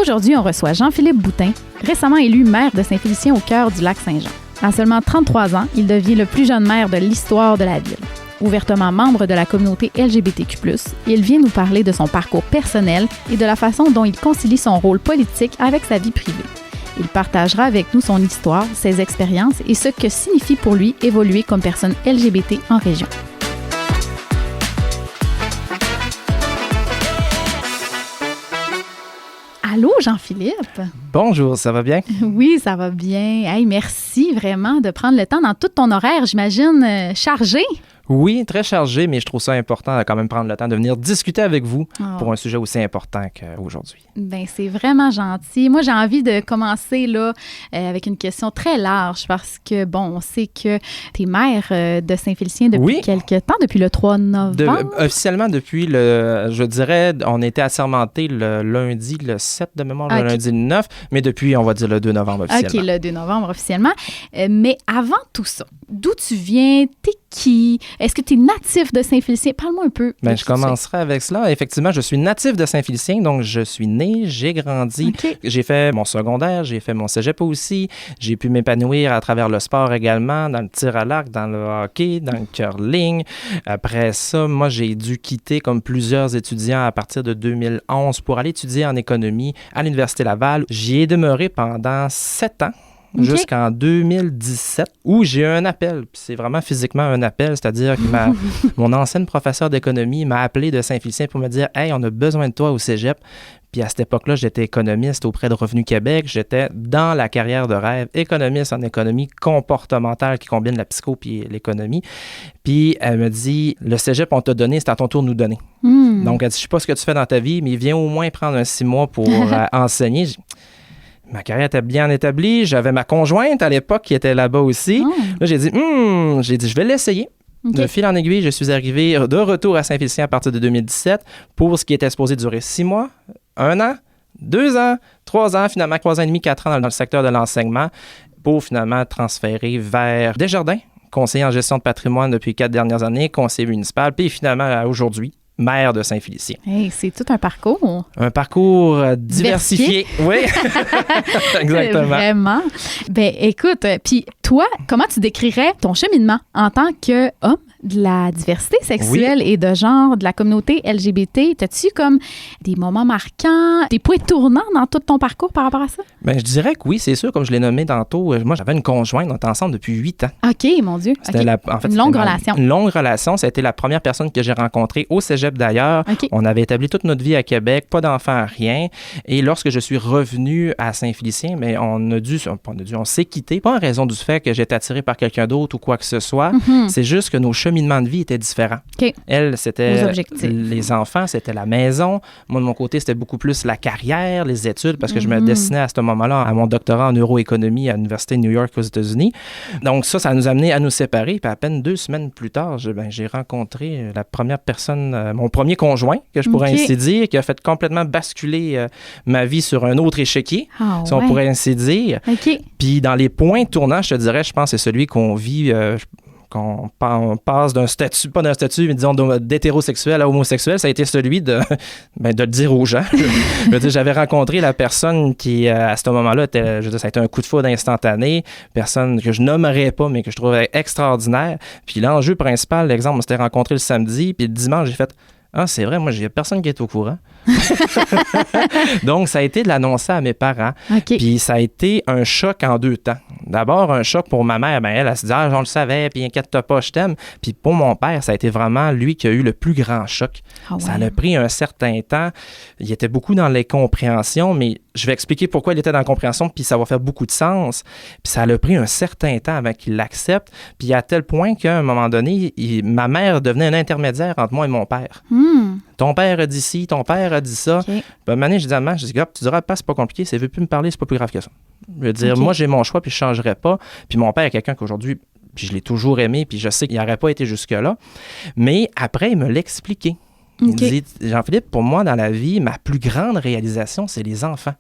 Aujourd'hui, on reçoit Jean-Philippe Boutin, récemment élu maire de Saint-Félicien au cœur du lac Saint-Jean. À seulement 33 ans, il devient le plus jeune maire de l'histoire de la ville. Ouvertement membre de la communauté LGBTQ+, il vient nous parler de son parcours personnel et de la façon dont il concilie son rôle politique avec sa vie privée. Il partagera avec nous son histoire, ses expériences et ce que signifie pour lui évoluer comme personne LGBT en région. Allô, Jean-Philippe? Bonjour, ça va bien? Oui, ça va bien. Hey, merci vraiment de prendre le temps dans tout ton horaire, j'imagine, chargé. Oui, très chargé, mais je trouve ça important de quand même prendre le temps de venir discuter avec vous pour un sujet aussi important qu'aujourd'hui. Bien, c'est vraiment gentil. Moi, j'ai envie de commencer là avec une question très large parce que, bon, on sait que tu es maire de Saint-Félicien depuis quelques temps, depuis le 3 novembre. Officiellement, depuis je dirais, on était assermenté le lundi, le 7 de mémoire, le lundi le 9, mais depuis, on va dire le 2 novembre officiellement. OK, le 2 novembre officiellement. Mais avant tout ça, d'où tu viens? T'es qui? Est-ce que tu es natif de Saint-Félicien? Parle-moi un peu. Bien, je commencerai avec cela. Effectivement, je suis natif de Saint-Félicien, donc je suis né, j'ai grandi. Okay. J'ai fait mon secondaire, j'ai fait mon cégep aussi. J'ai pu m'épanouir à travers le sport également, dans le tir à l'arc, dans le hockey, dans le curling. Après ça, moi, j'ai dû quitter, comme plusieurs étudiants, à partir de 2011 pour aller étudier en économie à l'Université Laval. J'y ai demeuré pendant 7 ans. Okay. Jusqu'en 2017, où j'ai eu un appel. Puis c'est vraiment physiquement un appel, c'est-à-dire que mon ancienne professeure d'économie m'a appelé de Saint-Félicien pour me dire « Hey, on a besoin de toi au cégep ». Puis à cette époque-là, j'étais économiste auprès de Revenu Québec. J'étais dans la carrière de rêve, économiste en économie comportementale qui combine la psycho et l'économie. Puis elle me dit « Le cégep, on t'a donné, c'est à ton tour de nous donner. » Donc elle dit « Je sais pas ce que tu fais dans ta vie, mais viens au moins prendre un 6 mois pour enseigner. » Ma carrière était bien établie. J'avais ma conjointe à l'époque qui était là-bas aussi. Là, j'ai dit, je vais l'essayer. Okay. De fil en aiguille, je suis arrivé de retour à Saint-Félicien à partir de 2017 pour ce qui était supposé durer 6 mois, 1 an, 2 ans, 3 ans, finalement 3 ans et demi, 4 ans dans le secteur de l'enseignement pour finalement transférer vers Desjardins, conseiller en gestion de patrimoine depuis 4 dernières années, conseiller municipal, puis finalement aujourd'hui, maire de Saint-Félicien. Hey, c'est tout un parcours. Un parcours diversifié. Oui, exactement. Vraiment. Ben, écoute, puis toi, comment tu décrirais ton cheminement en tant qu'homme de la diversité sexuelle et de genre de la communauté LGBT? T'as-tu comme des moments marquants, des points tournants dans tout ton parcours par rapport à ça? Bien, je dirais que oui, c'est sûr. Comme je l'ai nommé tantôt, moi, j'avais une conjointe, on était ensemble depuis 8 ans. OK, mon Dieu. C'était une longue relation. Une longue relation. Ça a été la première personne que j'ai rencontrée au cégep d'ailleurs. Okay. On avait établi toute notre vie à Québec, pas d'enfants, rien. Et lorsque je suis revenu à Saint-Félicien, mais on s'est quitté, pas en raison du fait que j'étais attiré par quelqu'un d'autre ou quoi que ce soit. C'est juste que nos cheminement de vie était différent. Okay. Elle, c'était les enfants, c'était la maison. Moi, de mon côté, c'était beaucoup plus la carrière, les études, parce que je me destinais à ce moment-là à mon doctorat en neuroéconomie à l'Université de New York aux États-Unis. Donc ça nous a amené à nous séparer. Puis à peine 2 semaines plus tard, j'ai rencontré la première personne, mon premier conjoint, que je pourrais ainsi dire, qui a fait complètement basculer ma vie sur un autre échiquier, si on pourrait ainsi dire. Okay. Puis dans les points tournants, je te dirais, je pense que c'est celui qu'on vit... qu'on passe d'un statut, pas d'un statut, mais disons d'hétérosexuel à homosexuel, ça a été celui de le dire aux gens. Je veux dire, j'avais rencontré la personne qui, à ce moment-là, ça a été un coup de foudre instantané, personne que je nommerais pas, mais que je trouvais extraordinaire. Puis l'enjeu principal, l'exemple, on s'était rencontré le samedi, puis le dimanche, j'ai fait « Ah, c'est vrai, moi, il n'y a personne qui est au courant. » Donc, ça a été de l'annoncer à mes parents. Okay. Puis ça a été un choc en 2 temps. D'abord, un choc pour ma mère. Ben, elle se dit « Ah, on le savait, puis inquiète-toi pas, je t'aime. » Puis pour mon père, ça a été vraiment lui qui a eu le plus grand choc. Ça a pris un certain temps. Il était beaucoup dans l'incompréhension, mais je vais expliquer pourquoi il était dans l'incompréhension, puis ça va faire beaucoup de sens. Puis ça a pris un certain temps avant qu'il l'accepte. Puis à tel point qu'à un moment donné, ma mère devenait un intermédiaire entre moi et mon père. Ton père a dit ci, ton père a dit ça. Okay. Puis à un moment donné, je dis à ma mère, je dis, tu diras pas, c'est pas compliqué, si elle veut plus me parler, c'est pas plus grave que ça. Je veux dire, moi, j'ai mon choix, puis je changerai pas. Puis mon père est quelqu'un qu'aujourd'hui, puis je l'ai toujours aimé, puis je sais qu'il n'aurait pas été jusque-là. Mais après, il me l'a expliqué. Il dit, Jean-Philippe, pour moi, dans la vie, ma plus grande réalisation, c'est les enfants.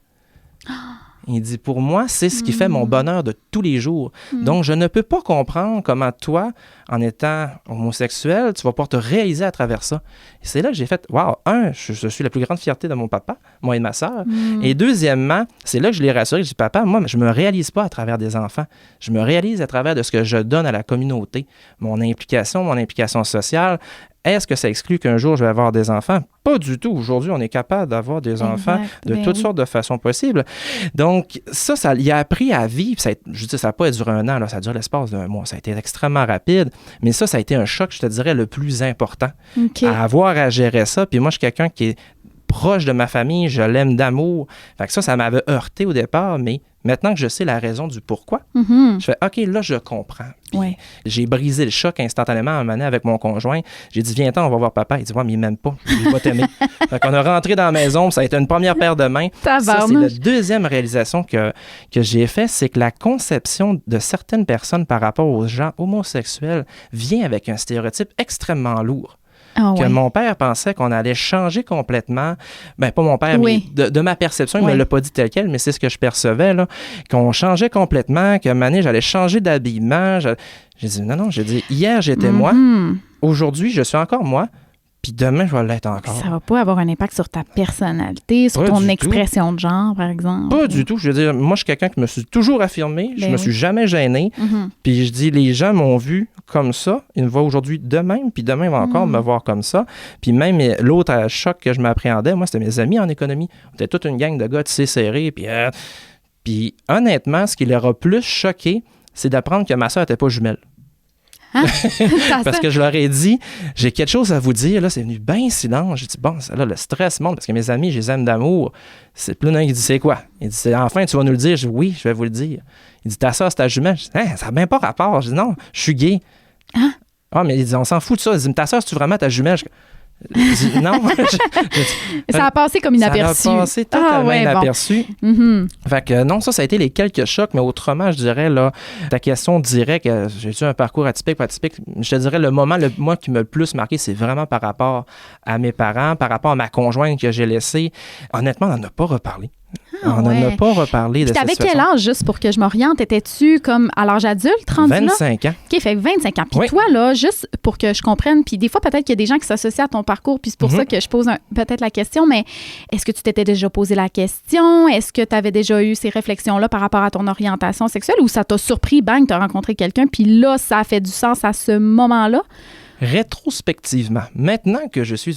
Il dit, pour moi, c'est ce qui fait mon bonheur de tous les jours. Donc, je ne peux pas comprendre comment toi, en étant homosexuel, tu vas pouvoir te réaliser à travers ça. Et c'est là que j'ai fait, wow, je suis la plus grande fierté de mon papa, moi et ma sœur. Et deuxièmement, c'est là que je l'ai rassuré. Je dis, papa, moi, je me réalise pas à travers des enfants. Je me réalise à travers de ce que je donne à la communauté. Mon implication sociale. Est-ce que ça exclut qu'un jour, je vais avoir des enfants? Pas du tout. Aujourd'hui, on est capable d'avoir des enfants de toutes sortes de façons possibles. Donc, ça il a appris à vivre. Je dis, ça n'a pas duré un an, là, ça a duré l'espace d'un mois. Ça a été extrêmement rapide. Mais ça a été un choc, je te dirais, le plus important. À avoir à gérer ça. Puis moi, je suis quelqu'un qui est proche de ma famille. Je l'aime d'amour. Fait que ça m'avait heurté au départ, mais maintenant que je sais la raison du pourquoi, je fais « OK, là, je comprends. » J'ai brisé le choc instantanément à un moment donné avec mon conjoint. J'ai dit « Viens-t'en, on va voir papa. » Il dit « Ouais, mais il m'aime pas. Il va t'aimer. » Fait qu'on a rentré dans la maison. Ça a été une première paire de mains. Ça, c'est la deuxième réalisation que j'ai faite, c'est que la conception de certaines personnes par rapport aux gens homosexuels vient avec un stéréotype extrêmement lourd. Mon père pensait qu'on allait changer complètement. Ben pas mon père, mais de ma perception, il ne me l'a pas dit tel quel, mais c'est ce que je percevais, là, qu'on changeait complètement, qu'à un moment donné, j'allais changer d'habillement. J'ai dit, non, j'ai dit, hier, j'étais moi. Aujourd'hui, je suis encore moi. Puis demain, je vais l'être encore. Ça va pas avoir un impact sur ta personnalité, sur ton expression de genre, par exemple? Pas du tout. Je veux dire, moi, je suis quelqu'un qui me suis toujours affirmé. Je me suis jamais gêné. Puis je dis, les gens m'ont vu comme ça. Ils me voient aujourd'hui de même. Puis demain, ils vont encore me voir comme ça. Puis même l'autre choc que je m'appréhendais, moi, c'était mes amis en économie. On était toute une gang de gars tissés serrés. Puis honnêtement, ce qui leur a plus choqué, c'est d'apprendre que ma soeur n'était pas jumelle. Hein? Parce que je leur ai dit, j'ai quelque chose à vous dire. Là, c'est venu bien silence. J'ai dit, bon, là, le stress monte parce que mes amis, je les aime d'amour. C'est plus d'un qui dit, c'est quoi? Il dit, enfin, tu vas nous le dire. Je dis, oui, je vais vous le dire. Il dit, ta soeur, c'est ta jumelle. Je dis, ça n'a même pas rapport. Je dis, non, je suis gay. Hein? Ah, mais il dit, on s'en fout de ça. Il dit, ta soeur, c'est-tu vraiment ta jumelle? Je dis, non. Ça a passé comme inaperçu. Ça a passé totalement inaperçu. Fait que non, ça a été les quelques chocs, mais autrement, je dirais, là, ta question directe, j'ai-tu un parcours atypique, pas atypique? Je te dirais, le moment, moi, qui m'a le plus marqué, c'est vraiment par rapport à mes parents, par rapport à ma conjointe que j'ai laissée. Honnêtement, on n'en a pas reparlé. On n'en a pas reparlé de cette situation. T'avais quel âge, juste pour que je m'oriente? Étais-tu comme à l'âge adulte, 25 ans. OK, fait 25 ans. Puis toi, là, juste pour que je comprenne, puis des fois, peut-être qu'il y a des gens qui s'associent à ton parcours, puis c'est pour ça que je pose peut-être la question, mais est-ce que tu t'étais déjà posé la question? Est-ce que tu avais déjà eu ces réflexions-là par rapport à ton orientation sexuelle ou ça t'a surpris, bang, tu as rencontré quelqu'un, puis là, ça a fait du sens à ce moment-là? Rétrospectivement, maintenant que je suis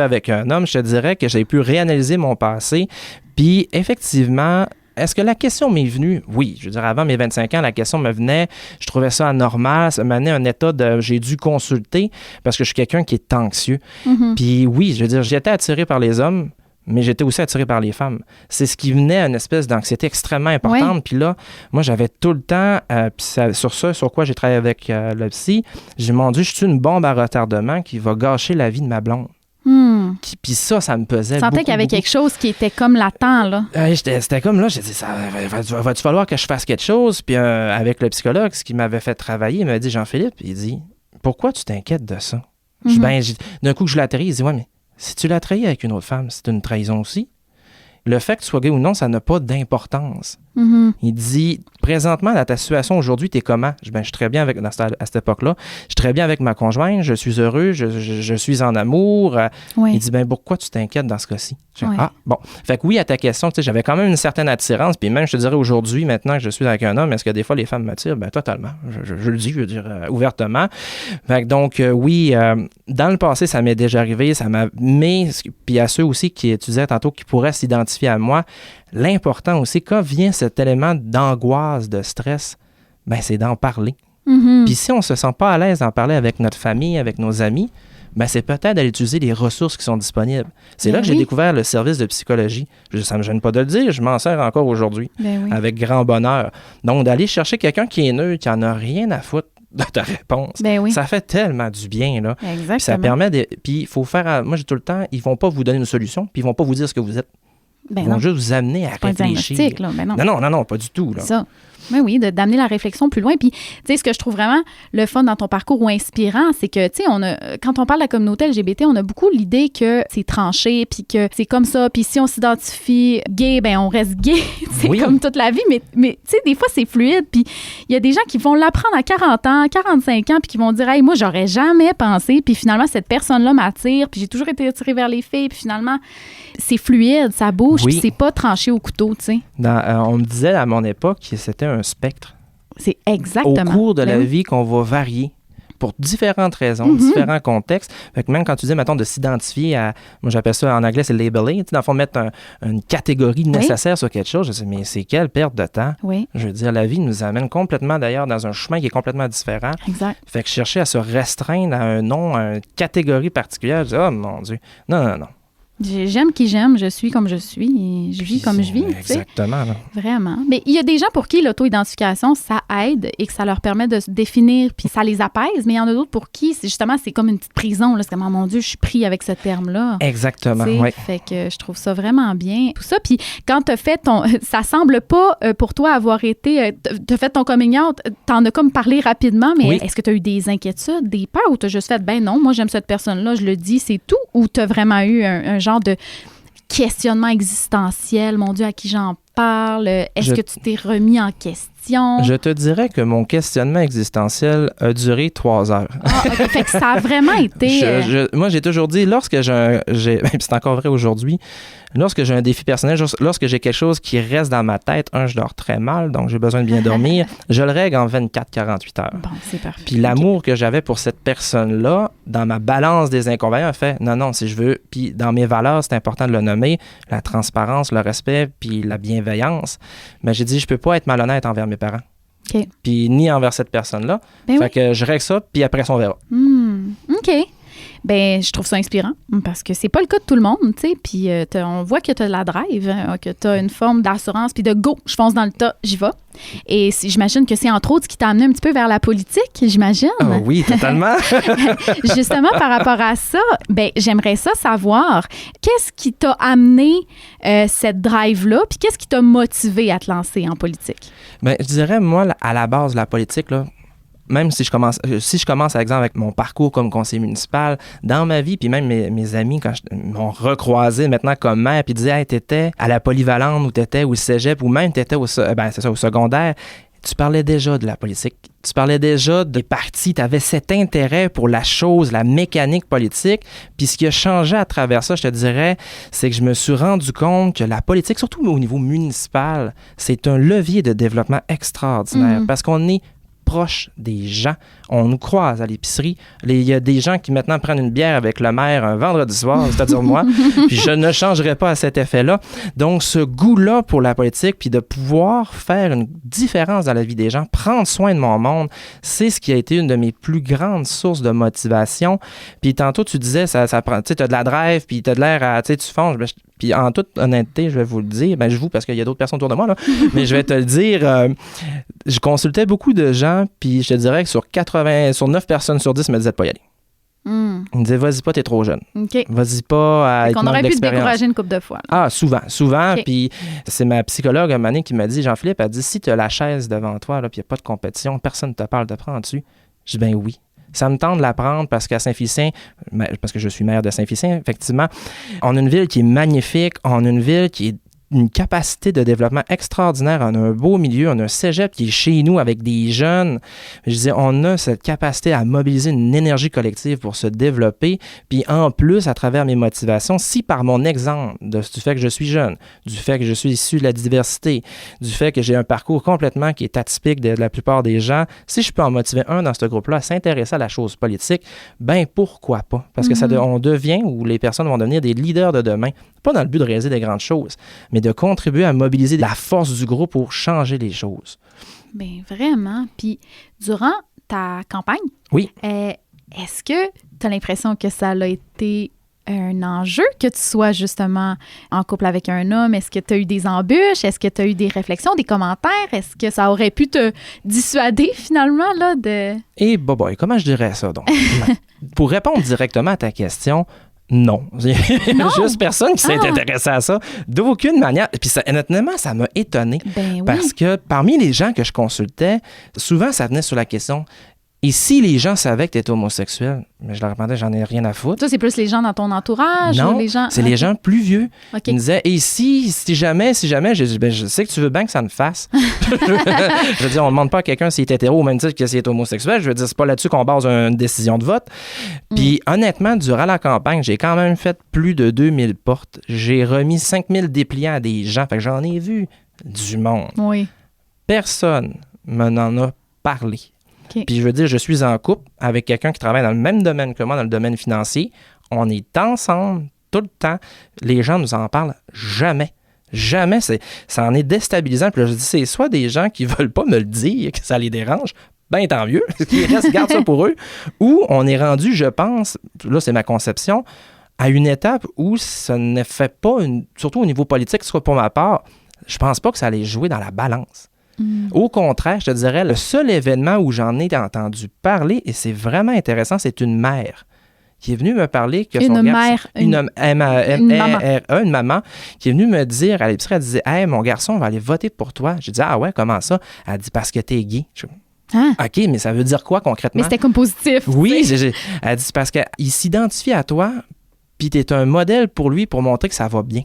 avec un homme, je te dirais que j'ai pu réanalyser mon passé. Puis effectivement, est-ce que la question m'est venue? Oui, je veux dire, avant mes 25 ans, la question me venait, je trouvais ça anormal, ça m'amenait un état de... J'ai dû consulter parce que je suis quelqu'un qui est anxieux. Puis oui, je veux dire, j'étais attiré par les hommes, mais j'étais aussi attiré par les femmes. C'est ce qui venait à une espèce d'anxiété extrêmement importante. Puis là, moi, j'avais tout le temps, sur quoi j'ai travaillé avec le psy, j'ai dit, mon Dieu, je suis une bombe à retardement qui va gâcher la vie de ma blonde. Puis ça me pesait beaucoup. Tu sentais qu'il y avait quelque chose qui était comme latent, là. C'était comme là, j'ai dit, va-tu falloir que je fasse quelque chose? Puis avec le psychologue, ce qui m'avait fait travailler, il m'a dit, Jean-Philippe, il dit, pourquoi tu t'inquiètes de ça? D'un coup que je l'ai atterri, il dit, ouais, mais si tu l'as trahi avec une autre femme, c'est une trahison aussi. Le fait que tu sois gay ou non, ça n'a pas d'importance. Il dit, présentement, dans ta situation aujourd'hui, t'es comment? Je suis très bien à cette époque-là. Je suis très bien avec ma conjointe, je suis heureux, je suis en amour. Il dit, pourquoi tu t'inquiètes dans ce cas-ci? Bon. Fait que oui, à ta question, tu sais, j'avais quand même une certaine attirance, puis même, je te dirais aujourd'hui, maintenant que je suis avec un homme, est-ce que des fois, les femmes m'attirent? Totalement. Je le dis, je veux dire, ouvertement. Fait que donc, oui, dans le passé, ça m'est déjà arrivé, mais, puis à ceux aussi qui, tu disais tantôt, qui pourraient s'identifier à moi, l'important aussi, quand vient cet élément d'angoisse, de stress, c'est d'en parler. Puis si on ne se sent pas à l'aise d'en parler avec notre famille, avec nos amis, c'est peut-être d'aller utiliser les ressources qui sont disponibles. C'est là que j'ai découvert le service de psychologie. Ça ne me gêne pas de le dire, je m'en sers encore aujourd'hui, avec grand bonheur. Donc, d'aller chercher quelqu'un qui est neutre, qui n'en a rien à foutre de ta réponse. Ça fait tellement du bien, là. Exactement. Puis ça permet Puis il faut faire... Moi, j'ai tout le temps, ils ne vont pas vous donner une solution, puis ils ne vont pas vous dire ce que vous êtes. Ils vont juste vous amener à réfléchir. Là, non, pas du tout. Là. Ça. Oui, d'amener la réflexion plus loin. Puis, tu sais, ce que je trouve vraiment le fun dans ton parcours ou inspirant, c'est que, tu sais, quand on parle de la communauté LGBT, on a beaucoup l'idée que c'est tranché, puis que c'est comme ça, puis si on s'identifie gay, ben on reste gay, c'est comme toute la vie, mais tu sais, des fois, c'est fluide, puis il y a des gens qui vont l'apprendre à 40 ans, 45 ans, puis qui vont dire « Hey, moi, j'aurais jamais pensé, puis finalement, cette personne-là m'attire, puis j'ai toujours été attirée vers les filles, puis finalement, c'est fluide, ça bouge, puis c'est pas tranché au couteau, tu sais. » On me disait à mon époque que c'était un spectre. C'est exactement. Au cours de la vie qu'on va varier pour différentes raisons, différents contextes. Fait que même quand tu dis, mettons, de s'identifier à, moi j'appelle ça en anglais, c'est labeling, tu sais, dans le fond, mettre une catégorie nécessaire sur quelque chose, je sais, mais c'est quelle perte de temps? Oui. Je veux dire, la vie nous amène complètement d'ailleurs dans un chemin qui est complètement différent. Exact. Fait que chercher à se restreindre à un nom, à une catégorie particulière, je dis, oh mon Dieu, non. J'aime qui j'aime, je suis comme je suis, et je vis comme je vis. Exactement. Là. Vraiment. Mais il y a des gens pour qui l'auto-identification, ça aide et que ça leur permet de se définir, puis ça les apaise. Mais il y en a d'autres pour qui, c'est comme une petite prison. Là. C'est comme, oh mon Dieu, je suis pris avec ce terme-là. Exactement, oui. Fait que je trouve ça vraiment bien. Tout ça, puis quand tu as fait ça semble pas pour toi avoir été... tu as fait ton coming out, t'en as comme parlé rapidement, mais est-ce que tu as eu des inquiétudes, des peurs, ou tu as juste fait, ben non, moi j'aime cette personne-là, je le dis, c'est tout, ou tu as vraiment eu un genre de questionnement existentiel, mon Dieu, à qui j'en parle? Est-ce que tu t'es remis en question? Je te dirais que mon questionnement existentiel a duré 3 heures. Ah, OK. Fait que ça a vraiment été... Moi, j'ai toujours dit, lorsque c'est encore vrai aujourd'hui, lorsque j'ai un défi personnel, lorsque j'ai quelque chose qui reste dans ma tête, je dors très mal, donc j'ai besoin de bien dormir, je le règle en 24-48 heures. Bon, c'est parfait. Puis l'amour que j'avais pour cette personne-là, dans ma balance des inconvénients, a fait, non, si je veux, puis dans mes valeurs, c'est important de le nommer, la transparence, le respect, puis la bienveillance. Mais j'ai dit, je peux pas être malhonnête envers mes parents. OK. Puis ni envers cette personne-là. Fait que je règle ça, puis après ça, on verra. OK. Ben, je trouve ça inspirant parce que c'est pas le cas de tout le monde, tu sais. Puis on voit que tu as de la drive, que tu as une forme d'assurance, puis de go, je fonce dans le tas, j'y vais. Et j'imagine que c'est entre autres ce qui t'a amené un petit peu vers la politique, j'imagine. Oh oui, totalement. Justement, par rapport à ça, ben, j'aimerais ça savoir, qu'est-ce qui t'a amené cette drive-là, puis qu'est-ce qui t'a motivé à te lancer en politique? Bien, je dirais, moi, à la base de la politique, là, même si je commence, par exemple, avec mon parcours comme conseiller municipal, dans ma vie, puis même mes amis, quand m'ont recroisé maintenant comme maire, puis disaient, hey, t'étais à la polyvalente, ou t'étais au cégep, ou même t'étais au secondaire, tu parlais déjà de la politique. Tu parlais déjà des partis, tu avais cet intérêt pour la chose, la mécanique politique. Puis ce qui a changé à travers ça, je te dirais, c'est que je me suis rendu compte que la politique, surtout au niveau municipal, c'est un levier de développement extraordinaire parce qu'on est proche des gens. On nous croise à l'épicerie. Il y a des gens qui maintenant prennent une bière avec le maire un vendredi soir, c'est-à-dire moi, puis je ne changerai pas à cet effet-là. Donc, ce goût-là pour la politique, puis de pouvoir faire une différence dans la vie des gens, prendre soin de mon monde, c'est ce qui a été une de mes plus grandes sources de motivation. Puis tantôt, tu disais, ça prend, tu sais, t'as de la drive, puis t'as de l'air à, tu sais, tu fonces. Puis en toute honnêteté, je vais vous le dire, parce qu'il y a d'autres personnes autour de moi, là, mais je vais te le dire, je consultais beaucoup de gens, puis je te dirais que sur 9 personnes sur 10 me disaient de pas y aller. Ils me disaient, vas-y pas, t'es trop jeune. Okay. Vas-y pas, on aurait pu te décourager une couple de fois. Là. Ah, souvent. Okay. Puis c'est ma psychologue, à un moment donné, qui m'a dit, Jean-Philippe, elle dit, si tu as la chaise devant toi, puis il n'y a pas de compétition, personne ne te parle de prendre dessus. Je dis, ben oui. Ça me tente de l'apprendre parce qu'à Saint-Félicien, parce que je suis maire de Saint-Félicien, effectivement, on a une ville qui est magnifique, on a une ville qui est une capacité de développement extraordinaire. On a un beau milieu, on a un cégep qui est chez nous avec des jeunes. Je disais, on a cette capacité à mobiliser une énergie collective pour se développer. Puis en plus, à travers mes motivations, si par mon exemple du fait que je suis jeune, du fait que je suis issu de la diversité, du fait que j'ai un parcours complètement qui est atypique de la plupart des gens, si je peux en motiver un dans ce groupe-là à s'intéresser à la chose politique, ben pourquoi pas? Parce que on devient, ou les personnes vont devenir des leaders de demain, pas dans le but de réaliser des grandes choses, mais de contribuer à mobiliser la force du groupe pour changer les choses. Bien, vraiment. Puis, durant ta campagne, oui. Est-ce que tu as l'impression que ça a été un enjeu que tu sois justement en couple avec un homme? Est-ce que tu as eu des embûches? Est-ce que tu as eu des réflexions, des commentaires? Est-ce que ça aurait pu te dissuader finalement là, de... Et comment je dirais ça donc? Pour répondre directement à ta question, Non. Il y a Non? juste personne qui s'est intéressé à ça. D'aucune manière. Puis honnêtement, ça m'a étonné. Ben oui. Parce que parmi les gens que je consultais, souvent, ça venait sur la question, et si les gens savaient que tu étais homosexuel? Mais je leur répondais, j'en ai rien à foutre. Ça, c'est plus les gens dans ton entourage Non, ou les gens... c'est les gens plus vieux. OK. Ils me disaient, et si jamais, je dis, ben, je sais que tu veux bien que ça me fasse. Je veux dire, on ne demande pas à quelqu'un s'il est hétéro au même titre que s'il est homosexuel. Je veux dire, c'est pas là-dessus qu'on base une décision de vote. Puis honnêtement, durant la campagne, j'ai quand même fait plus de 2000 portes. J'ai remis 5000 dépliants à des gens. Fait que j'en ai vu du monde. Oui. Personne m'en a parlé. OK. Puis je veux dire, je suis en couple avec quelqu'un qui travaille dans le même domaine que moi, dans le domaine financier. On est ensemble tout le temps. Les gens nous en parlent jamais. Jamais. Ça en est déstabilisant. Puis là, je dis, c'est soit des gens qui veulent pas me le dire, que ça les dérange, ben tant mieux, qu'ils restent, gardent ça pour eux. Ou on est rendu, je pense, là c'est ma conception, à une étape où ça ne fait pas, surtout au niveau politique, soit pour ma part, je pense pas que ça allait jouer dans la balance. Au contraire, je te dirais, le seul événement où j'en ai entendu parler, et c'est vraiment intéressant, c'est une mère qui est venue me parler que son garçon... Une maman qui est venue me dire à l'épicerie, elle disait « Hey, mon garçon va aller voter pour toi. » J'ai dit « Ah ouais, comment ça? » Elle dit « Parce que t'es gay. » OK, mais ça veut dire quoi concrètement? Mais c'était comme positif. Oui, elle dit « Parce qu'il s'identifie à toi, puis t'es un modèle pour lui pour montrer que ça va bien. »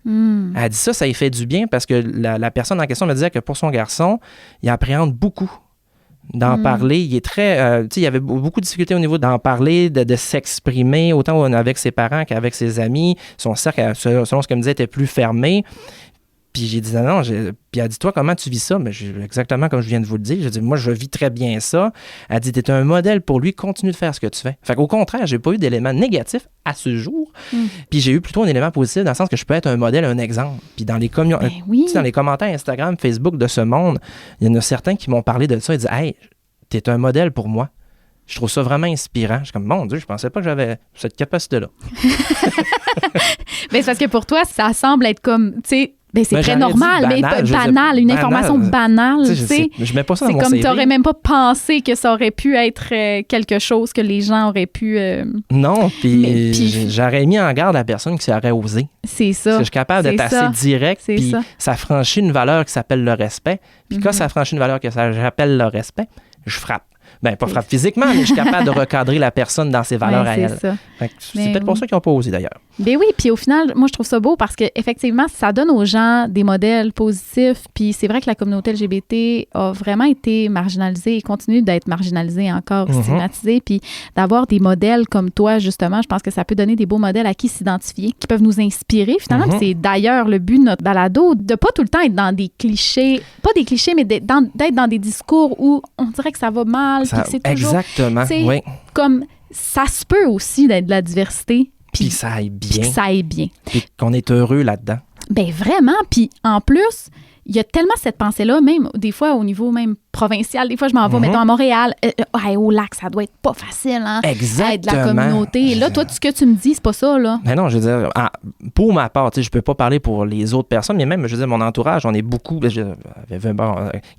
Elle dit ça lui fait du bien parce que la personne en question me disait que pour son garçon, il appréhende beaucoup d'en parler. Il est très... il y avait beaucoup de difficultés au niveau d'en parler, de s'exprimer, autant avec ses parents qu'avec ses amis. Son cercle, selon ce qu'elle me disait, était plus fermé. Puis j'ai dit non. Puis elle dit, toi, comment tu vis ça? Mais exactement comme je viens de vous le dire. J'ai dit, moi, je vis très bien ça. Elle dit, t'es un modèle pour lui, continue de faire ce que tu fais. Fait qu'au contraire, j'ai pas eu d'éléments négatifs à ce jour. Puis j'ai eu plutôt un élément positif dans le sens que je peux être un modèle, un exemple. Puis dans les dans les commentaires Instagram, Facebook de ce monde, il y en a certains qui m'ont parlé de ça et dit, hey, t'es un modèle pour moi. Je trouve ça vraiment inspirant. Je suis comme, mon Dieu, je pensais pas que j'avais cette capacité-là. Mais c'est parce que pour toi, ça semble être comme, tu sais, ben c'est très normal, banal, mais banal, une information banale, tu sais. Je mets pas ça dans mon CV. C'est comme tu n'aurais même pas pensé que ça aurait pu être quelque chose que les gens auraient pu... Non, puis j'aurais mis en garde la personne qui aurait osé. C'est ça. Parce que je suis capable d'être assez direct, puis ça franchit une valeur qui s'appelle le respect. Puis quand ça franchit une valeur que j'appelle le respect, je frappe. Ben, pas frappe physiquement, mais je suis capable de recadrer la personne dans ses valeurs à elle. C'est peut-être pour ça qu'ils n'ont pas osé, d'ailleurs. Ben oui, puis au final, moi, je trouve ça beau parce qu'effectivement, ça donne aux gens des modèles positifs. Puis c'est vrai que la communauté LGBT a vraiment été marginalisée et continue d'être marginalisée encore, stigmatisée. Puis d'avoir des modèles comme toi, justement, je pense que ça peut donner des beaux modèles à qui s'identifier, qui peuvent nous inspirer, finalement. Puis c'est d'ailleurs le but de notre balado, de pas tout le temps être dans des clichés, pas des clichés, mais d'être dans des discours où on dirait que ça va mal. C'est toujours, exactement, oui. Comme ça se peut aussi d'être de la diversité. Puis ça aille bien. Puis qu'on est heureux là-dedans. Ben vraiment. Puis en plus, il y a tellement cette pensée-là, même des fois au niveau même provincial. Des fois, je m'en vais, mettons, à Montréal. Au lac, ça doit être pas facile, hein? Exactement. Être de la communauté. Et là, toi, ce que tu me dis, c'est pas ça, là. Mais non, je veux dire, pour ma part, je peux pas parler pour les autres personnes, mais même, je veux dire, mon entourage, on est beaucoup,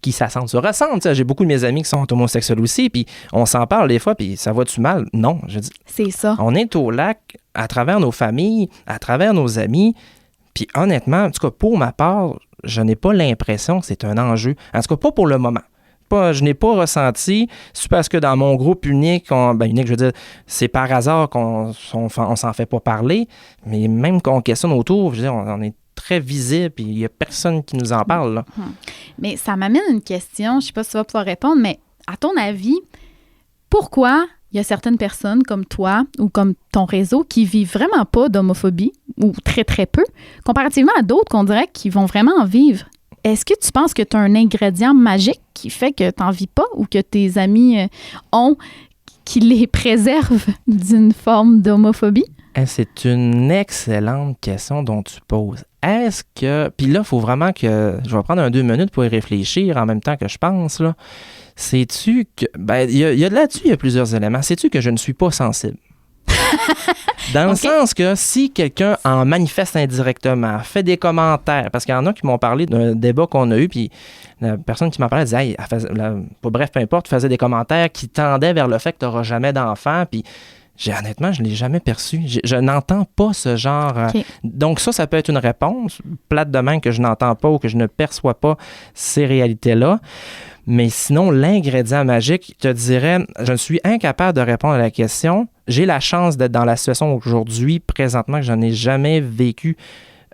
qui s'assemblent, se ressemblent. J'ai beaucoup de mes amis qui sont homosexuels aussi, puis on s'en parle des fois, puis ça va-tu mal? Non, je dis. C'est ça. On est au lac, à travers nos familles, à travers nos amis, puis honnêtement, en tout cas, pour ma part, je n'ai pas l'impression que c'est un enjeu. En tout cas, pas pour le moment. Je n'ai pas ressenti, c'est parce que dans mon groupe unique, je veux dire, c'est par hasard qu'on s'en fait pas parler, mais même qu'on questionne autour, je veux dire, on est très visible et il n'y a personne qui nous en parle. Là. Mais ça m'amène une question, je ne sais pas si tu vas pouvoir répondre, mais à ton avis, pourquoi il y a certaines personnes comme toi ou comme ton réseau qui vivent vraiment pas d'homophobie ou très, très peu, comparativement à d'autres qu'on dirait qui vont vraiment en vivre? Est-ce que tu penses que tu as un ingrédient magique qui fait que tu n'en vis pas ou que tes amis ont, qui les préserve d'une forme d'homophobie? C'est une excellente question dont tu poses. Est-ce que... Puis là, il faut vraiment que... Je vais prendre 2 minutes pour y réfléchir en même temps que je pense, là. Sais-tu que... Ben, là-dessus, il y a plusieurs éléments. Sais-tu que je ne suis pas sensible? Dans le sens que si quelqu'un en manifeste indirectement, fait des commentaires, parce qu'il y en a qui m'ont parlé d'un débat qu'on a eu, puis la personne qui m'en parlait disait, peu importe, faisait des commentaires qui tendaient vers le fait que tu n'auras jamais d'enfant, puis Honnêtement, je ne l'ai jamais perçu. Je n'entends pas ce genre. OK. Donc ça peut être une réponse plate de même que je n'entends pas ou que je ne perçois pas ces réalités-là. Mais sinon, l'ingrédient magique, je te dirais, je suis incapable de répondre à la question. J'ai la chance d'être dans la situation aujourd'hui, présentement, que je n'en ai jamais vécu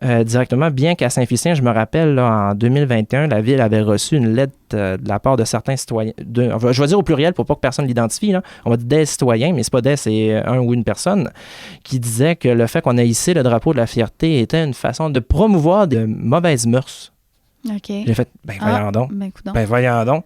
directement, bien qu'à Saint-Félicien, je me rappelle, là, en 2021, la ville avait reçu une lettre de la part de certains citoyens, je vais dire au pluriel pour pas que personne l'identifie, là. On va dire des citoyens, mais c'est pas des, c'est un ou une personne, qui disait que le fait qu'on ait hissé le drapeau de la fierté était une façon de promouvoir de mauvaises mœurs. OK. J'ai fait, voyons donc. Voyons donc.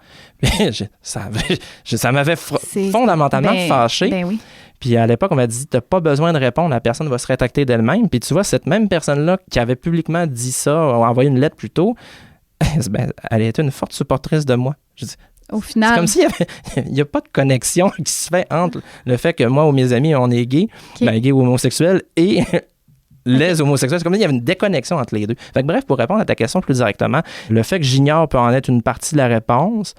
Ça m'avait fondamentalement fâché. Ben oui. Puis à l'époque, on m'a dit, t'as pas besoin de répondre, la personne va se rétracter d'elle-même. Puis tu vois, cette même personne-là qui avait publiquement dit ça, a envoyé une lettre plus tôt, elle était une forte supportrice de moi. Je dis, au final. C'est comme s'il n'y a pas de connexion qui se fait entre le fait que moi ou mes amis, on est gay, gay ou homosexuel, et les homosexuels. C'est comme s'il y avait une déconnexion entre les deux. Fait que bref, pour répondre à ta question plus directement, le fait que j'ignore peut en être une partie de la réponse.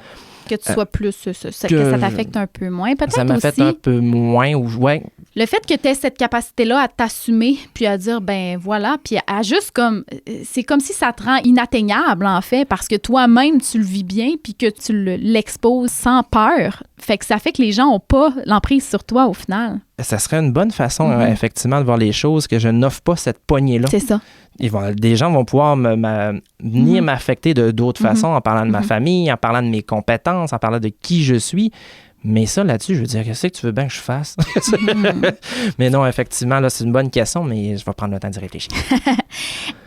Que tu sois plus... que ça t'affecte un peu moins, peut-être aussi. Ça m'affecte un peu moins. Ouais. Le fait que tu aies cette capacité-là à t'assumer, puis à dire, ben voilà, puis à juste comme... C'est comme si ça te rend inatteignable, en fait, parce que toi-même, tu le vis bien, puis que tu l'exposes sans peur. Fait que ça fait que les gens n'ont pas l'emprise sur toi, au final. Ça serait une bonne façon, effectivement, de voir les choses, que je n'offre pas cette poignée-là. C'est ça. Des gens vont pouvoir venir m'affecter de d'autres façons, en parlant de ma famille, en parlant de mes compétences, en parlant de qui je suis. Mais ça, là-dessus, je veux dire, qu'est-ce que tu veux bien que je fasse? Mais non, effectivement, là, c'est une bonne question, mais je vais prendre le temps d'y réfléchir.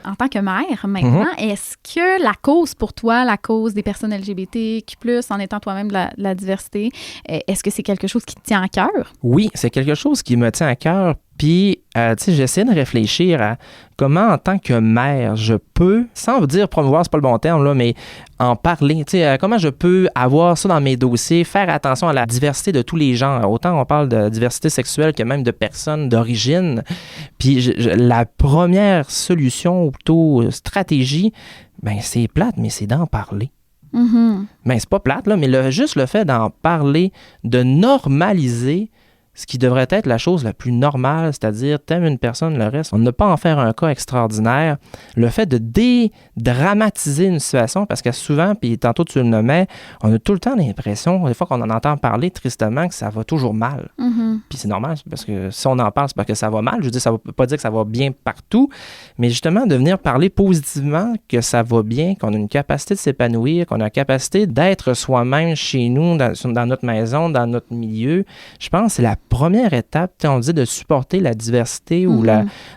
En tant que mère, maintenant, est-ce que la cause pour toi, la cause des personnes LGBTQ+, en étant toi-même de la diversité, est-ce que c'est quelque chose qui te tient à cœur? Oui, c'est quelque chose qui me tient à cœur. Puis, tu sais, j'essaie de réfléchir à comment, en tant que mère, je peux, sans vous dire promouvoir, c'est pas le bon terme, là, mais en parler. Tu sais, comment je peux avoir ça dans mes dossiers, faire attention à la diversité de tous les genres. Autant on parle de diversité sexuelle que même de personnes d'origine. Puis, la première solution, ou plutôt stratégie, ben c'est plate, mais c'est d'en parler. Ben, c'est pas plate, là, mais juste le fait d'en parler, de normaliser ce qui devrait être la chose la plus normale, c'est-à-dire t'aimes une personne, le reste, on ne peut pas en faire un cas extraordinaire. Le fait de dédramatiser une situation, parce que souvent, puis tantôt tu le nommais, on a tout le temps l'impression, des fois qu'on en entend parler tristement, que ça va toujours mal. Puis c'est normal, parce que si on en parle, c'est parce que ça va mal. Je veux dire, ça ne veut pas dire que ça va bien partout, mais justement, de venir parler positivement que ça va bien, qu'on a une capacité de s'épanouir, qu'on a la capacité d'être soi-même chez nous, dans notre maison, dans notre milieu, je pense que c'est la première étape, on dit de supporter la diversité ou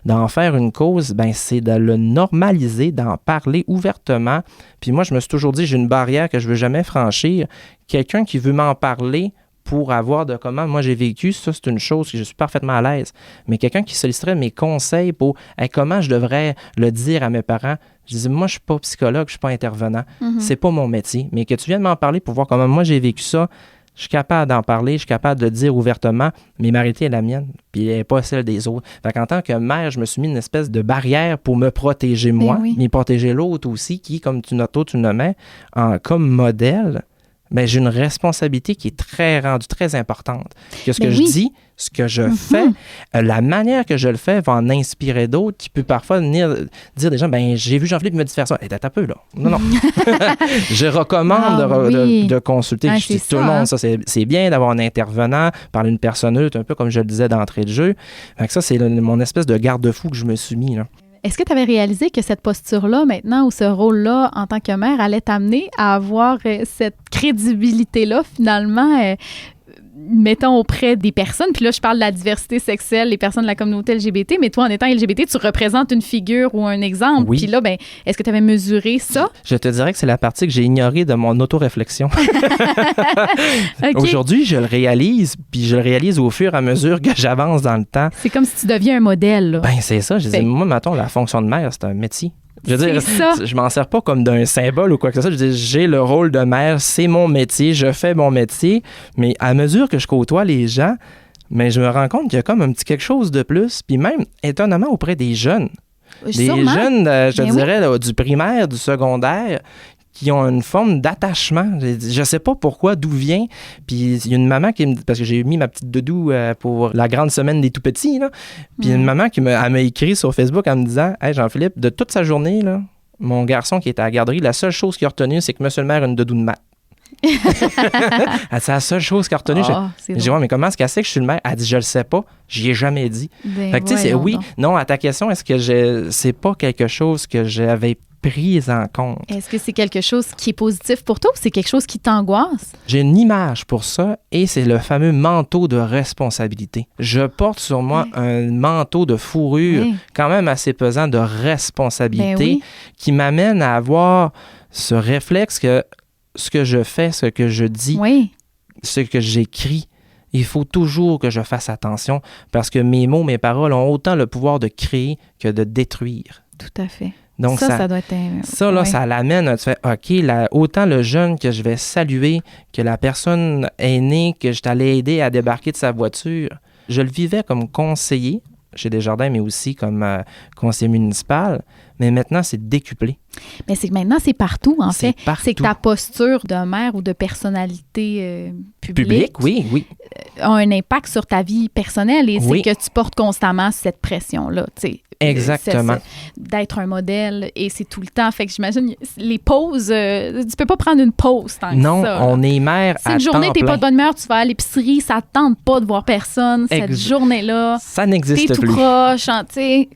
d'en faire une cause, ben c'est de le normaliser, d'en parler ouvertement. Puis moi, je me suis toujours dit, j'ai une barrière que je ne veux jamais franchir. Quelqu'un qui veut m'en parler pour avoir de comment moi j'ai vécu, ça c'est une chose que je suis parfaitement à l'aise. Mais quelqu'un qui solliciterait mes conseils pour comment je devrais le dire à mes parents, je dis, moi je suis pas psychologue, je suis pas intervenant, c'est pas mon métier. Mais que tu viennes m'en parler pour voir comment moi j'ai vécu ça, je suis capable d'en parler, je suis capable de le dire ouvertement, mais ma réalité est la mienne, puis elle n'est pas celle des autres. Fait qu'en tant que mère, je me suis mis une espèce de barrière pour me protéger moi, mais protéger l'autre aussi, qui, comme tu le nommais, comme modèle, ben, j'ai une responsabilité qui est très importante. Que ce que je dis, ce que je fais, la manière que je le fais va en inspirer d'autres qui peut parfois venir dire des gens, ben j'ai vu Jean-Philippe me dire faire ça. Hey, t'as un peu, là. Non. Je recommande de consulter. Je dis, tout le monde, ça, c'est bien d'avoir un intervenant, parler une personne neutre, un peu comme je le disais d'entrée de jeu. Fait que ça, c'est mon espèce de garde-fou que je me suis mis, là. Est-ce que tu avais réalisé que cette posture-là, maintenant, ou ce rôle-là, en tant que mère, allait t'amener à avoir cette crédibilité-là, finalement, mettons, auprès des personnes? Puis là, je parle de la diversité sexuelle, les personnes de la communauté LGBT, mais toi, en étant LGBT, tu représentes une figure ou un exemple. Oui. Puis là, ben, est-ce que tu avais mesuré ça? Je te dirais que c'est la partie que j'ai ignorée de mon auto-réflexion. Aujourd'hui, je le réalise, puis je le réalise au fur et à mesure que j'avance dans le temps. C'est comme si tu deviens un modèle, là. Ben, c'est ça. Je dis, moi, mettons, la fonction de mère, c'est un métier. Je veux dire, je m'en sers pas comme d'un symbole ou quoi que ce soit. Je dis, j'ai le rôle de mère, c'est mon métier, je fais mon métier. Mais à mesure que je côtoie les gens, mais je me rends compte qu'il y a comme un petit quelque chose de plus. Puis même, étonnamment, auprès des jeunes. Des jeunes, je dirais, là, du primaire, du secondaire, qui ont une forme d'attachement. Je sais pas pourquoi, d'où vient. Puis il y a une maman qui me dit, parce que j'ai mis ma petite doudou pour la grande semaine des tout-petits, là. Puis une maman qui m'a écrit sur Facebook en me disant « Hey Jean-Philippe, de toute sa journée, là, mon garçon qui était à la garderie, la seule chose qu'il a retenue, c'est que monsieur le maire a une doudou de maths. » C'est la seule chose qu'elle a retenue. J'ai dit, ouais, mais comment est-ce qu'elle sait que je suis le maire? Elle dit, je le sais pas. J'y ai jamais dit. Fait que, tu sais, c'est oui. Non, à ta question, est-ce que c'est pas quelque chose que j'avais pris en compte? Est-ce que c'est quelque chose qui est positif pour toi ou c'est quelque chose qui t'angoisse? J'ai une image pour ça et c'est le fameux manteau de responsabilité. Je porte sur moi un manteau de fourrure quand même assez pesant de responsabilité qui m'amène à avoir ce réflexe que ce que je fais, ce que je dis, ce que j'écris, il faut toujours que je fasse attention parce que mes mots, mes paroles ont autant le pouvoir de créer que de détruire. Tout à fait. Donc ça doit être... Ça, là, ça l'amène, tu fais, OK, autant le jeune que je vais saluer que la personne aînée que je t'allais aider à débarquer de sa voiture. Je le vivais comme conseiller chez Desjardins, mais aussi comme conseiller municipal. Mais maintenant, c'est décuplé. Mais c'est que maintenant, c'est partout, en fait. Partout. C'est que ta posture de maire ou de personnalité publique oui. A un impact sur ta vie personnelle et c'est que tu portes constamment cette pression-là. Exactement. D'être un modèle et c'est tout le temps. Fait que j'imagine, les pauses, tu peux pas prendre une pause tant non, que ça. Non, on est maire à temps plein. Si une journée, t'es pas de bonne humeur, tu vas à l'épicerie, ça te tente pas de voir personne. Cette journée-là, ça n'existe plus. T'es tout proche, tu sais.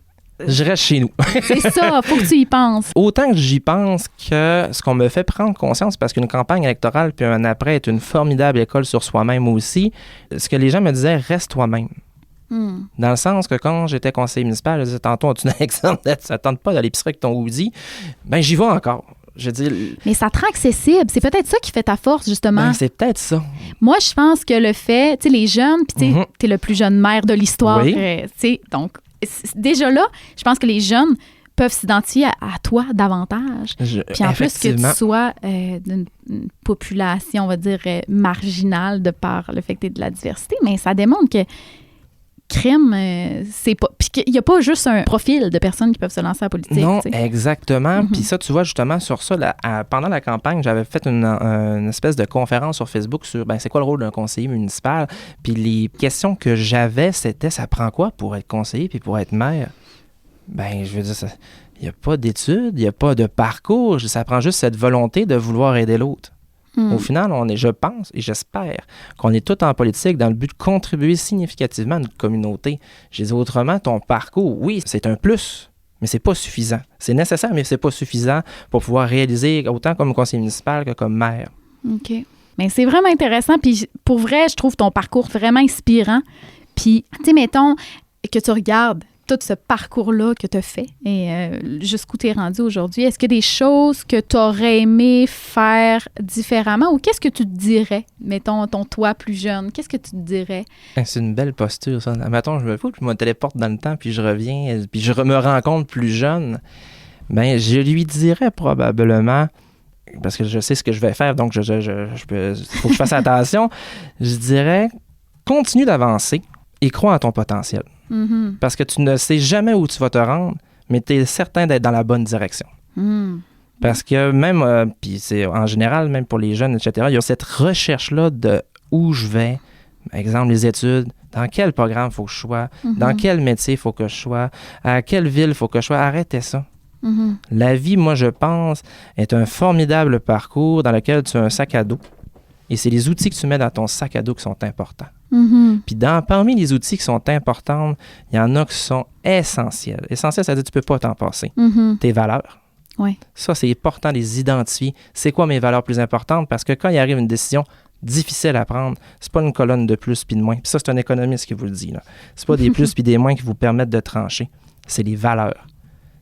Je reste chez nous. C'est ça, faut que tu y penses. Autant que j'y pense que ce qu'on me fait prendre conscience, parce qu'une campagne électorale puis un après est une formidable école sur soi-même aussi, ce que les gens me disaient, reste toi-même. Dans le sens que quand j'étais conseiller municipal, je disais tantôt, tu as un exemple, ça ne tente pas d'aller l'épicerie avec ton hoodie, ben j'y vais encore. Je dis, mais ça te rend accessible. C'est peut-être ça qui fait ta force, justement. Ben, c'est peut-être ça. Moi, je pense que le fait, tu sais, les jeunes, puis tu es le plus jeune maire de l'histoire, tu sais, donc déjà là, je pense que les jeunes peuvent s'identifier à toi davantage. Puis en plus que tu sois d'une population, on va dire, marginale de par le fait que tu es de la diversité, mais ça démontre que crime, c'est pas... Puis qu'il n'y a pas juste un profil de personnes qui peuvent se lancer à la politique. Non, t'sais. Exactement. Puis ça, tu vois, justement, sur ça, pendant la campagne, j'avais fait une espèce de conférence sur Facebook sur, c'est quoi le rôle d'un conseiller municipal? Puis les questions que j'avais, c'était, ça prend quoi pour être conseiller puis pour être maire? Je veux dire, il n'y a pas d'études, il n'y a pas de parcours. Ça prend juste cette volonté de vouloir aider l'autre. Au final, je pense et j'espère qu'on est tous en politique dans le but de contribuer significativement à notre communauté. Je dis autrement, ton parcours, oui, c'est un plus, mais c'est pas suffisant. C'est nécessaire, mais c'est pas suffisant pour pouvoir réaliser autant comme conseiller municipal que comme maire. OK. Mais c'est vraiment intéressant. Puis pour vrai, je trouve ton parcours vraiment inspirant. Puis, tu sais, mettons que tu regardes tout ce parcours-là que tu as fait et jusqu'où tu es rendu aujourd'hui, est-ce qu'il y a des choses que tu aurais aimé faire différemment ou qu'est-ce que tu te dirais, mettons, ton toi plus jeune, qu'est-ce que tu te dirais? C'est une belle posture, ça. Mettons, je me téléporte dans le temps, puis je reviens, puis je me rends compte plus jeune. Je lui dirais probablement, parce que je sais ce que je vais faire, donc faut que je fasse attention, je dirais, continue d'avancer et crois en ton potentiel. Parce que tu ne sais jamais où tu vas te rendre, mais tu es certain d'être dans la bonne direction. Parce que même, puis c'est en général, même pour les jeunes, etc., il y a cette recherche-là de où je vais, par exemple les études, dans quel programme il faut que je sois, dans quel métier il faut que je sois, à quelle ville il faut que je sois. Arrêtez ça. La vie, moi, je pense, est un formidable parcours dans lequel tu as un sac à dos. Et c'est les outils que tu mets dans ton sac à dos qui sont importants. Puis parmi les outils qui sont importants, il y en a qui sont essentiels. Essentiels, ça veut dire que tu ne peux pas t'en passer. Tes valeurs. Ça, c'est important de les identifier. C'est quoi mes valeurs plus importantes? Parce que quand il arrive une décision difficile à prendre, c'est pas une colonne de plus puis de moins. Puis ça, c'est un économiste qui vous le dit. C'est pas des plus puis des moins qui vous permettent de trancher. C'est les valeurs.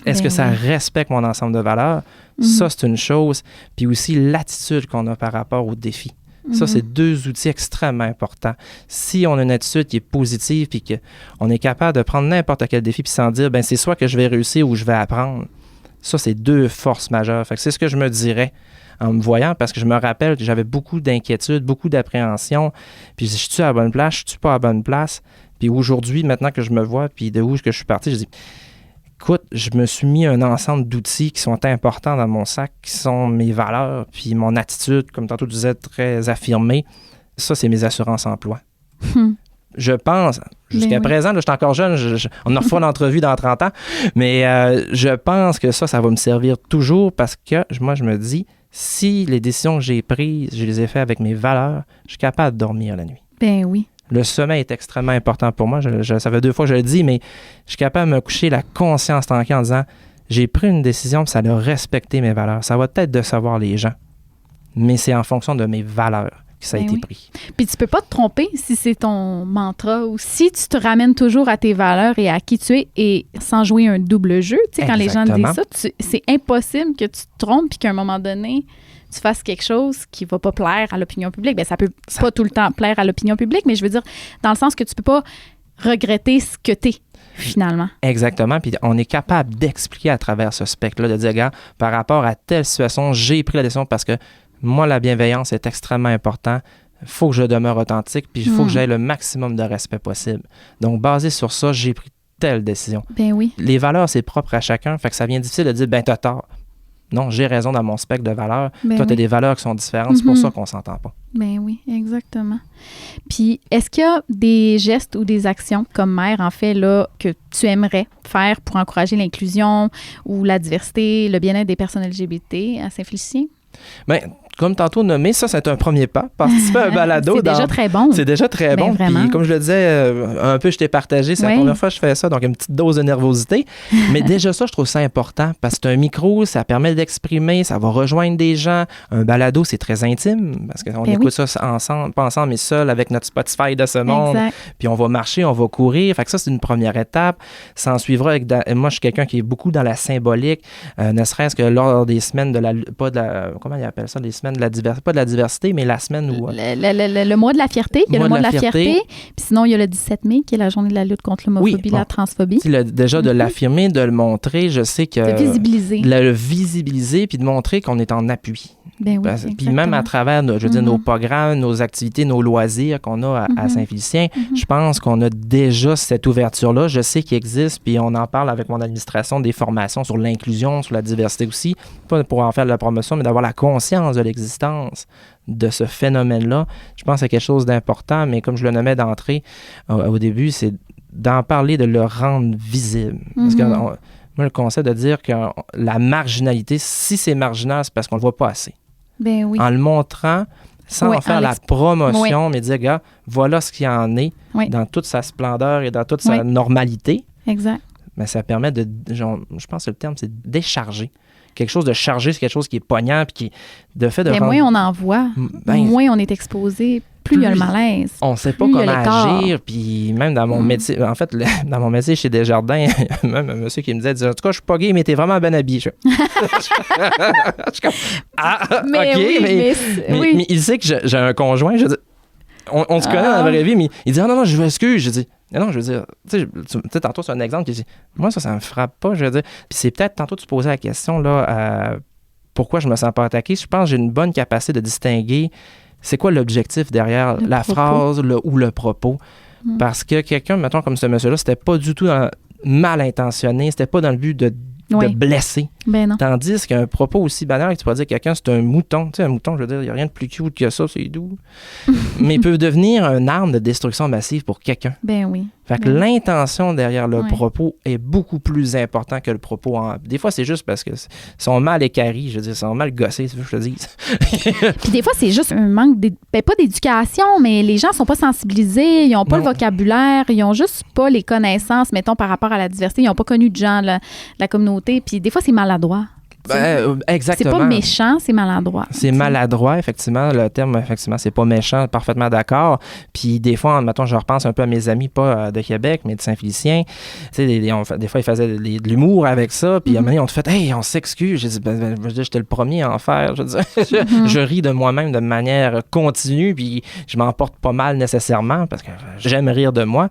Est-ce que ça respecte mon ensemble de valeurs? Ça, c'est une chose. Puis aussi l'attitude qu'on a par rapport aux défis. Ça, c'est deux outils extrêmement importants. Si on a une attitude qui est positive puis qu'on est capable de prendre n'importe quel défi puis sans dire, c'est soit que je vais réussir ou je vais apprendre. Ça, c'est deux forces majeures. Fait que c'est ce que je me dirais en me voyant parce que je me rappelle que j'avais beaucoup d'inquiétudes, beaucoup d'appréhension. Puis je suis à la bonne place, je suis pas à la bonne place. Puis aujourd'hui, maintenant que je me vois, puis de où que je suis parti, je dis, Écoute, je me suis mis un ensemble d'outils qui sont importants dans mon sac, qui sont mes valeurs, puis mon attitude, comme tantôt tu disais, très affirmée. Ça, c'est mes assurances emploi. Je pense, jusqu'à présent, là, je suis encore jeune, on en refait l'entrevue dans 30 ans, mais je pense que ça va me servir toujours parce que moi, je me dis, si les décisions que j'ai prises, je les ai faites avec mes valeurs, je suis capable de dormir la nuit. Ben oui. Le sommeil est extrêmement important pour moi. Ça fait 2 fois que je le dis, mais je suis capable de me coucher la conscience tranquille en disant j'ai pris une décision, puis ça doit respecter mes valeurs. Ça va peut-être décevoir les gens, mais c'est en fonction de mes valeurs que ça a été pris. Puis tu peux pas te tromper si c'est ton mantra ou si tu te ramènes toujours à tes valeurs et à qui tu es et sans jouer un double jeu. Tu sais, quand les gens te disent ça, c'est impossible que tu te trompes puis qu'à un moment donné, tu fasses quelque chose qui va pas plaire à l'opinion publique. Bien, ça peut pas tout le temps plaire à l'opinion publique, mais je veux dire, dans le sens que tu peux pas regretter ce que t'es, finalement. Exactement. Puis on est capable d'expliquer à travers ce spectre-là, de dire, regarde, par rapport à telle situation, j'ai pris la décision parce que moi, la bienveillance est extrêmement important. Il faut que je demeure authentique, puis il faut que j'aie le maximum de respect possible. Donc, basé sur ça, j'ai pris telle décision. Ben oui. Les valeurs, c'est propre à chacun, fait que ça devient difficile de dire, ben t'as tort. Non, j'ai raison dans mon spectre de valeurs. Toi, tu as des valeurs qui sont différentes. C'est pour ça qu'on ne s'entend pas. Ben oui, exactement. Puis, est-ce qu'il y a des gestes ou des actions comme mère, en fait, là, que tu aimerais faire pour encourager l'inclusion ou la diversité, le bien-être des personnes LGBT à Saint-Félicien? Bien, comme tantôt nommé, ça, c'est un premier pas. Participer à un balado. C'est déjà très bon. C'est déjà très bon. Puis, comme je le disais, un peu, je t'ai partagé. C'est la première fois que je fais ça, donc une petite dose de nervosité. Mais déjà, ça, je trouve ça important parce que c'est un micro, ça permet d'exprimer, ça va rejoindre des gens. Un balado, c'est très intime parce qu'on écoute ça ensemble, pas ensemble, mais seul avec notre Spotify de ce monde. Puis, on va marcher, on va courir. Fait que ça, c'est une première étape. Ça en suivra avec. Moi, je suis quelqu'un qui est beaucoup dans la symbolique, ne serait-ce que lors des semaines de la. Pas de la. Comment ils appellent ça, les semaines de la diversité, pas de la diversité, mais la semaine où... Le mois de la fierté, il y a le mois de la fierté. Puis sinon, il y a le 17 mai, qui est la journée de la lutte contre l'homophobie, la transphobie. Déjà, de l'affirmer, de le montrer, je sais que... De visibiliser. Le visibiliser, puis de montrer qu'on est en appui. Ben oui, puis même à travers, je veux dire, nos programmes, nos activités, nos loisirs qu'on a à Saint-Félicien, je pense qu'on a déjà cette ouverture-là. Je sais qu'il existe, puis on en parle avec mon administration des formations sur l'inclusion, sur la diversité aussi, pas pour en faire de la promotion, mais d'avoir la conscience de l'existence de ce phénomène-là. Je pense que c'est quelque chose d'important, mais comme je le nommais d'entrée au début, c'est d'en parler, de le rendre visible. Parce que moi, le concept de dire que la marginalité, si c'est marginal, c'est parce qu'on ne le voit pas assez. Ben oui. En le montrant, sans en faire la promotion, mais dire, gars, voilà ce qu'il y en est dans toute sa splendeur et dans toute sa normalité. Exact. Mais ça permet de, je pense que le terme, c'est décharger. Quelque chose de chargé, c'est quelque chose qui est poignant, puis qui de fait de rendre... moins on en voit, moins on est exposé, plus il y a le malaise. On ne sait pas comment agir, puis même dans mon métier, en fait, dans mon métier chez Desjardins, même un monsieur qui me disait, en tout cas, je suis pas gay, mais t'es vraiment bien habillé. Je suis comme, mais OK, oui, mais il sait que j'ai un conjoint, je dis, on se connaît dans la vraie vie, mais il dit, non, je m'excuse, je dis, non, je veux dire, tu sais, tantôt, c'est un exemple qui dit, moi, ça me frappe pas, je veux dire. Puis c'est peut-être, tantôt, tu posais la question, là, pourquoi je me sens pas attaqué. Je pense que j'ai une bonne capacité de distinguer c'est quoi l'objectif derrière la phrase ou le propos. Parce que quelqu'un, mettons, comme ce monsieur-là, c'était pas du tout mal intentionné, c'était pas dans le but de blesser. Ben non. Tandis qu'un propos aussi banal que tu pourrais dire à quelqu'un, c'est un mouton. Tu sais, un mouton, je veux dire, il n'y a rien de plus cute que ça, c'est doux. Mais il peut devenir une arme de destruction massive pour quelqu'un. Ben oui. Fait que l'intention derrière le propos est beaucoup plus important que le propos. Des fois, c'est juste parce que sont mal équarris, je veux dire, sont mal gossés, c'est ce que je te dis. Puis des fois, c'est juste un manque, pas d'éducation, mais les gens sont pas sensibilisés, ils n'ont pas le vocabulaire, ils n'ont juste pas les connaissances, mettons, par rapport à la diversité, ils n'ont pas connu de gens de la communauté, puis des fois, c'est maladroit. Exactement. C'est pas méchant, c'est maladroit. C'est maladroit, effectivement. Le terme, effectivement, c'est pas méchant, parfaitement d'accord. Puis des fois, mettons, je repense un peu à mes amis, pas de Québec, mais de Saint-Félicien. Tu sais, des fois, ils faisaient de l'humour avec ça. Puis à un moment donné, on te fait « Hey, on s'excuse. » J'ai dit « J'étais le premier à en faire. » Je ris de moi-même de manière continue, puis je m'en porte pas mal nécessairement parce que j'aime rire de moi.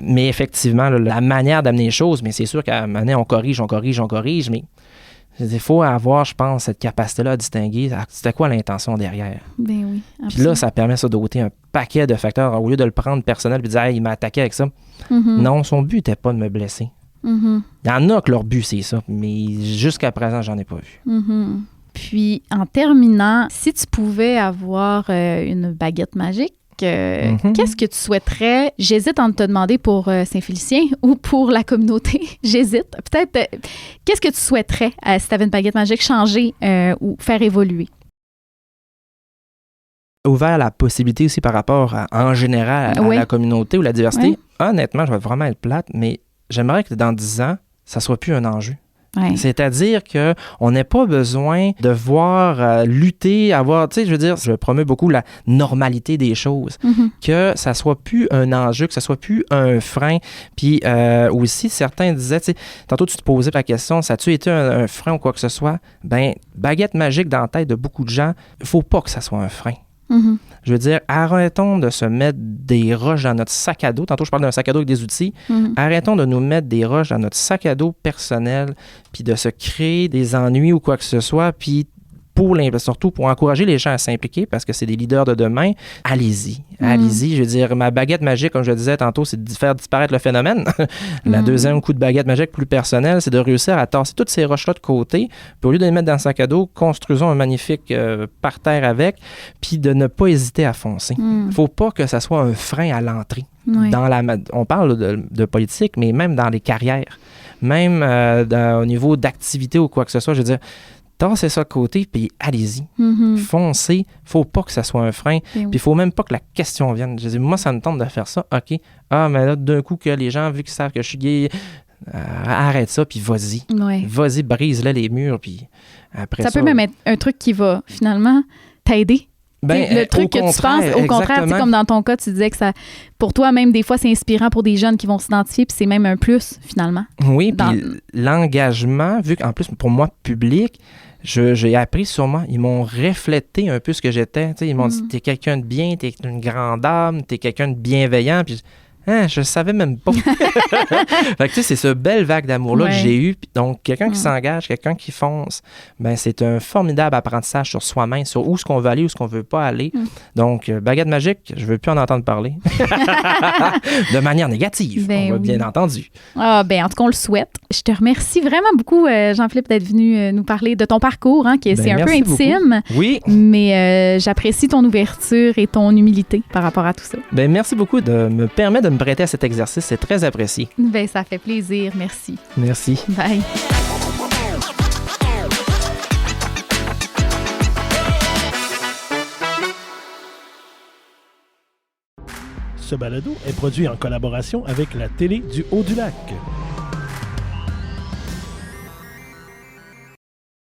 Mais effectivement, la manière d'amener les choses, mais c'est sûr qu'à un moment donné, on corrige, mais il faut avoir, je pense, cette capacité-là à distinguer c'était quoi l'intention derrière. Ben oui, absolument. Puis là, ça permet ça d'ôter un paquet de facteurs. Au lieu de le prendre personnel et de dire hey, il m'a attaqué avec ça. Non, son but n'était pas de me blesser. Mhm. Il y en a que leur but, c'est ça, mais jusqu'à présent, j'en ai pas vu. Mhm. Puis, en terminant, si tu pouvais avoir une baguette magique, qu'est-ce que tu souhaiterais? J'hésite entre te demander pour Saint-Félicien ou pour la communauté. J'hésite. Peut-être, qu'est-ce que tu souhaiterais, si tu avais une baguette magique, changer ou faire évoluer? Ouvert la possibilité aussi par rapport en général à la communauté ou la diversité. Oui. Honnêtement, je vais vraiment être plate, mais j'aimerais que dans 10 ans, ça soit plus un enjeu. Ouais. C'est-à-dire qu'on n'a pas besoin de voir lutter, avoir, tu sais, je veux dire, je promeux beaucoup la normalité des choses, que ça soit plus un enjeu, que ça soit plus un frein. Puis aussi, certains disaient, tu sais, tantôt tu te posais la question, ça a-tu été un frein ou quoi que ce soit? Ben, baguette magique dans la tête de beaucoup de gens, il faut pas que ça soit un frein. Je veux dire, arrêtons de se mettre des roches dans notre sac à dos. Tantôt, je parle d'un sac à dos avec des outils. Arrêtons de nous mettre des roches dans notre sac à dos personnel, puis de se créer des ennuis ou quoi que ce soit, puis surtout pour encourager les gens à s'impliquer, parce que c'est des leaders de demain, allez-y. Allez-y. Je veux dire, ma baguette magique, comme je le disais tantôt, c'est de faire disparaître le phénomène. La deuxième coup de baguette magique plus personnel, c'est de réussir à tasser toutes ces roches-là de côté, puis au lieu de les mettre dans le sac à dos, construisons un magnifique parterre avec, puis de ne pas hésiter à foncer. Faut pas que ça soit un frein à l'entrée. Oui. On parle de politique, mais même dans les carrières, même au niveau d'activité ou quoi que ce soit, je veux dire, tassez ça de côté, puis allez-y. Foncez. Faut pas que ça soit un frein. Puis il faut même pas que la question vienne. Je dis, moi, ça me tente de faire ça. OK. Ah, mais là, d'un coup, que les gens, vu qu'ils savent que je suis gay, arrête ça, puis vas-y. Ouais. Vas-y, brise-là les murs, puis après ça... Ça peut même être un truc qui va, finalement, t'aider. Ben, le truc que tu penses, au contraire, comme dans ton cas, tu disais que ça, pour toi, même des fois, c'est inspirant pour des jeunes qui vont s'identifier, puis c'est même un plus, finalement. Oui, puis l'engagement, vu qu'en plus, pour moi, public, j'ai appris sur moi. Ils m'ont reflété un peu ce que j'étais. Ils m'ont dit, t'es quelqu'un de bien, t'es une grande âme, t'es quelqu'un de bienveillant. Puis je savais même pas. Fait que c'est ce belle vague d'amour-là que j'ai eu. Donc, quelqu'un qui s'engage, quelqu'un qui fonce, ben c'est un formidable apprentissage sur soi-même, sur où est-ce qu'on veut aller, où est-ce qu'on veut pas aller. Donc, baguette magique, je veux plus en entendre parler. De manière négative, bien entendu. Ah, ben en tout cas, on le souhaite. Je te remercie vraiment beaucoup, Jean-Philippe, d'être venu nous parler de ton parcours, qui c'est un peu intime. Beaucoup. Oui. Mais j'apprécie ton ouverture et ton humilité par rapport à tout ça. Ben merci beaucoup de me permettre de me prêter à cet exercice. C'est très apprécié. Ben ça fait plaisir. Merci. Merci. Bye. Ce balado est produit en collaboration avec la Télé du Haut-du-Lac.